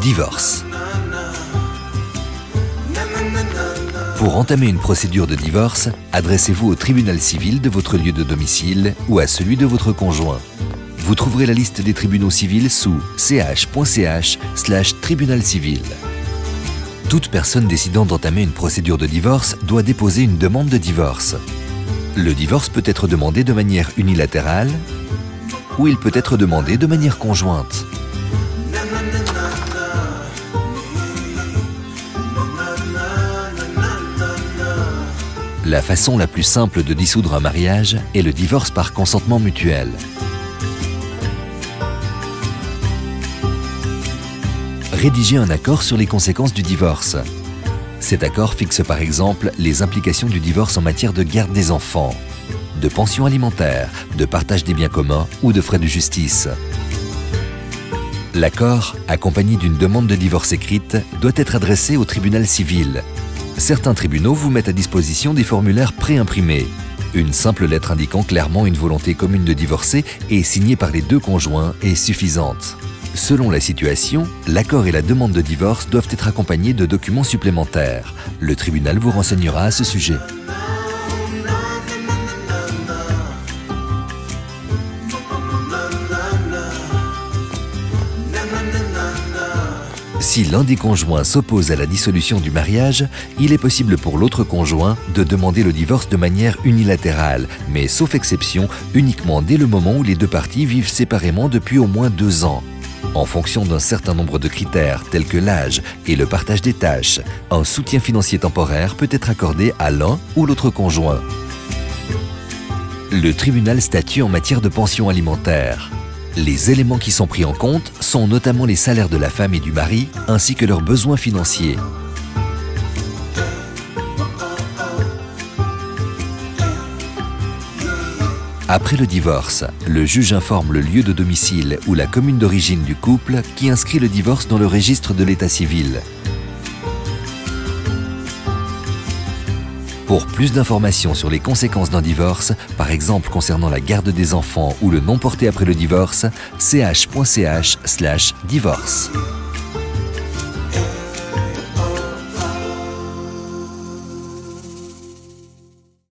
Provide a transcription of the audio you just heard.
Divorce. Pour entamer une procédure de divorce, adressez-vous au tribunal civil de votre lieu de domicile ou à celui de votre conjoint. Vous trouverez la liste des tribunaux civils sous ch.ch/tribunal civil. Toute personne décidant d'entamer une procédure de divorce doit déposer une demande de divorce. Le divorce peut être demandé de manière unilatérale ou il peut être demandé de manière conjointe. La façon la plus simple de dissoudre un mariage est le divorce par consentement mutuel. Rédigez un accord sur les conséquences du divorce. Cet accord fixe par exemple les implications du divorce en matière de garde des enfants, de pension alimentaire, de partage des biens communs ou de frais de justice. L'accord, accompagné d'une demande de divorce écrite, doit être adressé au tribunal civil. Certains tribunaux vous mettent à disposition des formulaires pré-imprimés. Une simple lettre indiquant clairement une volonté commune de divorcer et signée par les deux conjoints est suffisante. Selon la situation, l'accord et la demande de divorce doivent être accompagnés de documents supplémentaires. Le tribunal vous renseignera à ce sujet. Si l'un des conjoints s'oppose à la dissolution du mariage, il est possible pour l'autre conjoint de demander le divorce de manière unilatérale, mais sauf exception, uniquement dès le moment où les deux parties vivent séparément depuis au moins 2 ans. En fonction d'un certain nombre de critères tels que l'âge et le partage des tâches, un soutien financier temporaire peut être accordé à l'un ou l'autre conjoint. Le tribunal statue en matière de pension alimentaire. Les éléments qui sont pris en compte sont notamment les salaires de la femme et du mari, ainsi que leurs besoins financiers. Après le divorce, le juge informe le lieu de domicile ou la commune d'origine du couple qui inscrit le divorce dans le registre de l'état civil. Pour plus d'informations sur les conséquences d'un divorce, par exemple concernant la garde des enfants ou le non porté après le divorce, ch.ch/divorce.